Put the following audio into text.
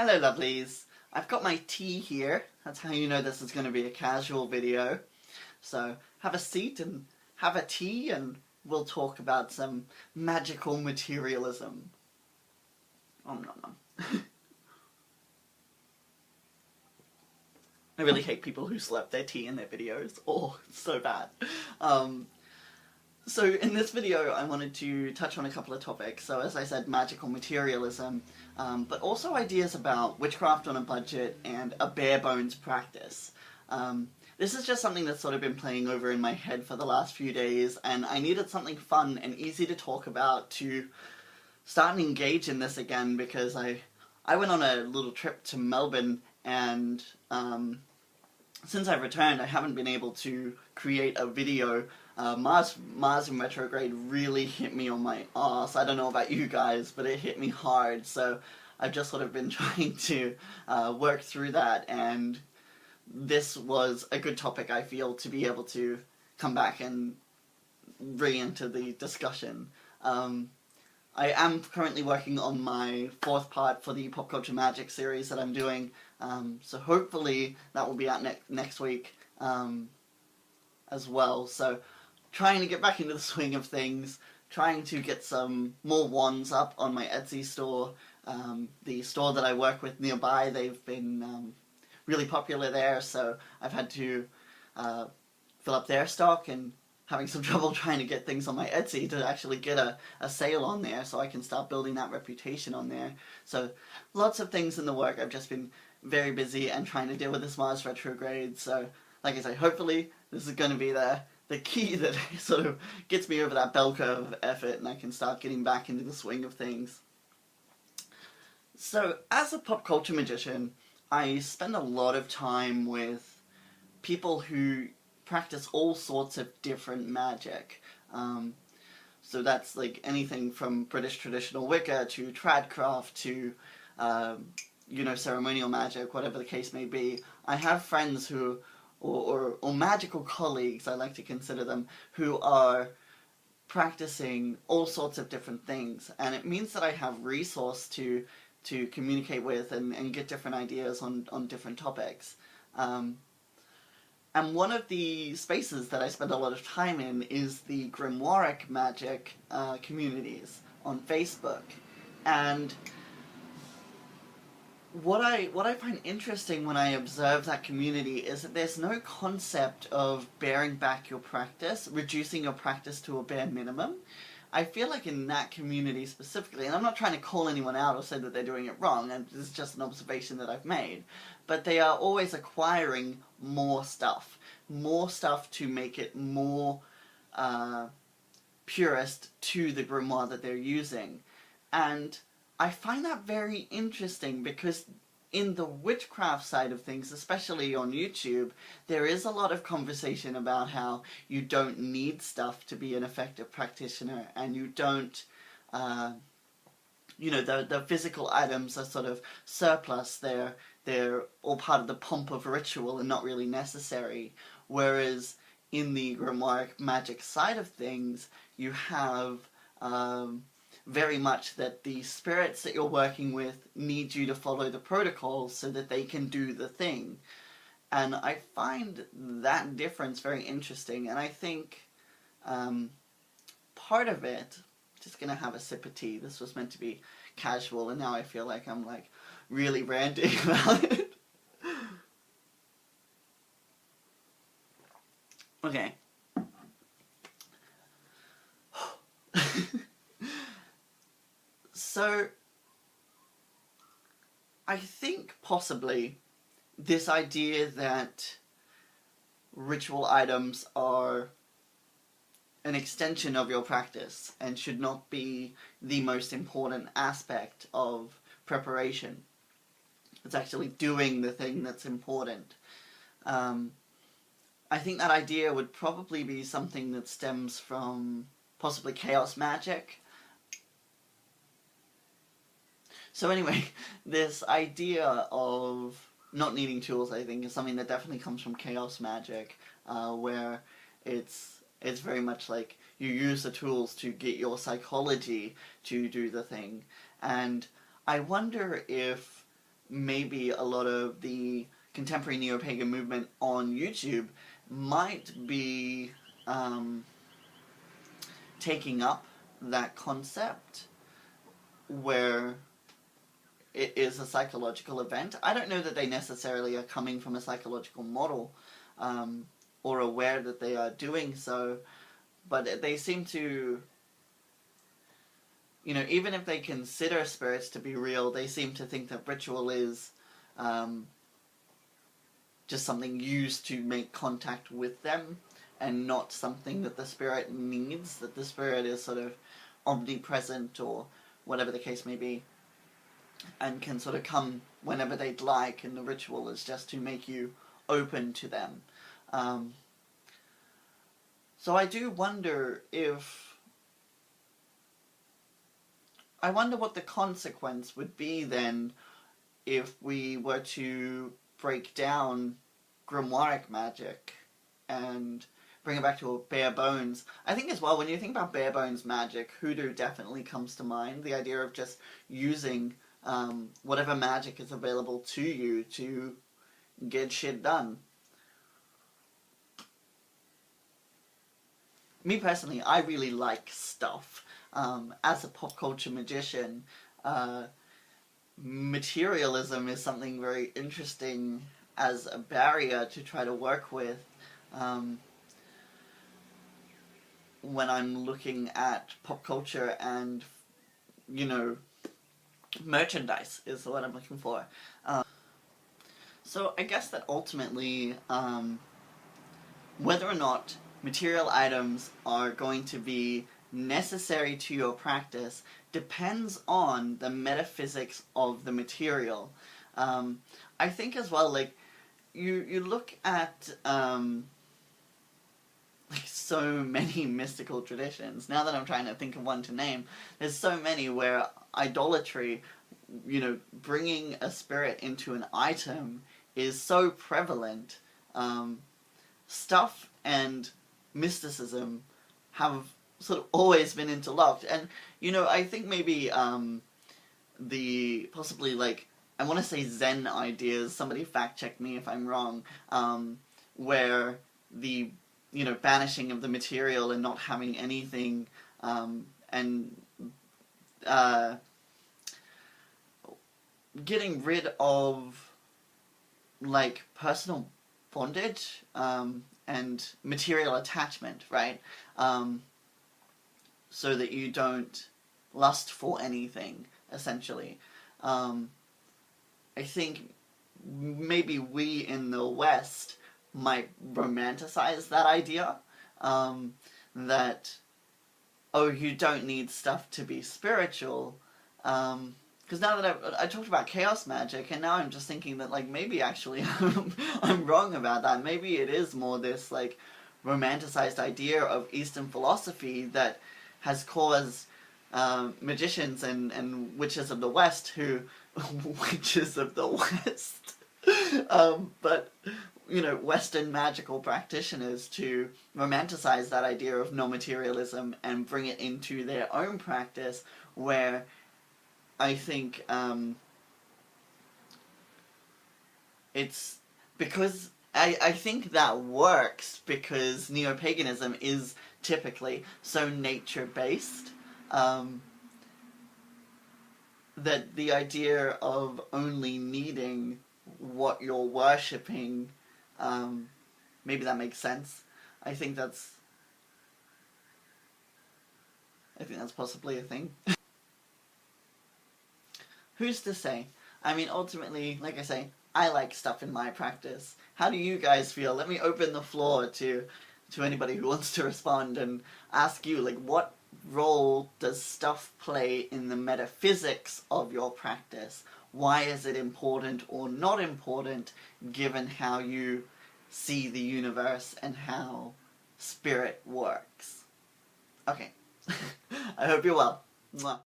Hello lovelies, I've got my tea here. That's how you know this is going to be a casual video. So have a seat and have a tea and we'll talk about some magical materialism. Nom nom nom. I really hate people who slurp their tea in their videos. Oh, it's so bad. So in this video I wanted to touch on a couple of topics. So as I said, magical materialism, but also ideas about witchcraft on a budget and a bare-bones practice. This is just something that's sort of been playing over in my head for the last few days, and I needed something fun and easy to talk about to start and engage in this again, because I went on a little trip to Melbourne, and since I've returned I haven't been able to create a video. Mars in retrograde really hit me on my arse. I don't know about you guys, but it hit me hard, so I've just sort of been trying to work through that, and this was a good topic, I feel, to be able to come back and re-enter the discussion. I am currently working on my 4th part for the Pop Culture Magic series that I'm doing, so hopefully that will be out next week as well. So trying to get back into the swing of things, trying to get some more wands up on my Etsy store. The store that I work with nearby, they've been really popular there, so I've had to fill up their stock and having some trouble trying to get things on my Etsy to actually get a sale on there so I can start building that reputation on there. So lots of things in the work. I've just been very busy and trying to deal with this Mars retrograde, so like I say, hopefully this is going to be the key that sort of gets me over that bell curve of effort and I can start getting back into the swing of things. So as a pop culture magician, I spend a lot of time with people who practice all sorts of different magic. So that's like anything from British traditional Wicca to tradcraft to ceremonial magic, whatever the case may be. I have friends who or magical colleagues, I like to consider them, who are practicing all sorts of different things, and it means that I have resource to communicate with and get different ideas on different topics. And one of the spaces that I spend a lot of time in is the grimoire magic communities on Facebook. And what I find interesting when I observe that community is that there's no concept of bearing back your practice, reducing your practice to a bare minimum. I feel like in that community specifically, and I'm not trying to call anyone out or say that they're doing it wrong, and this is just an observation that I've made, but they are always acquiring more stuff to make it more purist to the grimoire that they're using. And I find that very interesting because in the witchcraft side of things, especially on YouTube, there is a lot of conversation about how you don't need stuff to be an effective practitioner, and you don't, the physical items are sort of surplus, they're all part of the pomp of ritual and not really necessary, whereas in the grimoire magic side of things, you have very much that the spirits that you're working with need you to follow the protocols so that they can do the thing. And I find that difference very interesting, and I think part of it, just gonna have a sip of tea, this was meant to be casual and now I feel like I'm like really ranting about it. Okay. So, I think possibly this idea that ritual items are an extension of your practice and should not be the most important aspect of preparation. It's actually doing the thing that's important. I think that idea would probably be something that stems from possibly chaos magic. So anyway, this idea of not needing tools, I think, is something that definitely comes from chaos magic, where it's very much like you use the tools to get your psychology to do the thing. And I wonder if maybe a lot of the contemporary neo-pagan movement on YouTube might be taking up that concept where it is a psychological event. I don't know that they necessarily are coming from a psychological model or aware that they are doing so, but they seem to, you know, even if they consider spirits to be real, they seem to think that ritual is just something used to make contact with them and not something that the spirit needs, that the spirit is sort of omnipresent or whatever the case may be, and can sort of come whenever they'd like, and the ritual is just to make you open to them. So I do wonder I wonder what the consequence would be then if we were to break down grimoire magic and bring it back to a bare bones. I think as well, when you think about bare bones magic, hoodoo definitely comes to mind. The idea of just using whatever magic is available to you to get shit done. Me personally, I really like stuff. As a pop culture magician, materialism is something very interesting as a barrier to try to work with when I'm looking at pop culture and, you know, merchandise is what I'm looking for. So I guess that ultimately, whether or not material items are going to be necessary to your practice depends on the metaphysics of the material. I think as well, like, you look at like so many mystical traditions. Now that I'm trying to think of one to name, there's so many where idolatry, you know, bringing a spirit into an item is so prevalent. Stuff and mysticism have sort of always been interlocked, and you know, I think maybe the possibly, like, I want to say Zen ideas, somebody fact check me if I'm wrong, where the, you know, banishing of the material and not having anything, and getting rid of, like, personal bondage and material attachment, right? So that you don't lust for anything, essentially. I think maybe we in the West might romanticize that idea, that, oh, you don't need stuff to be spiritual, because now that I talked about chaos magic, and now I'm just thinking that, like, maybe actually I'm wrong about that. Maybe it is more this, like, romanticized idea of Eastern philosophy that has caused magicians and witches of the West who... witches of the West... but, you know, Western magical practitioners to romanticize that idea of no-materialism and bring it into their own practice, where I think it's because I think that works because neo-paganism is typically so nature-based, that the idea of only needing what you're worshipping, maybe that makes sense. I think that's possibly a thing. Who's to say? I mean, ultimately, like I say, I like stuff in my practice. How do you guys feel? Let me open the floor to anybody who wants to respond and ask you, like, what role does stuff play in the metaphysics of your practice? Why is it important or not important, given how you see the universe and how spirit works? Okay. I hope you're well. Mwah.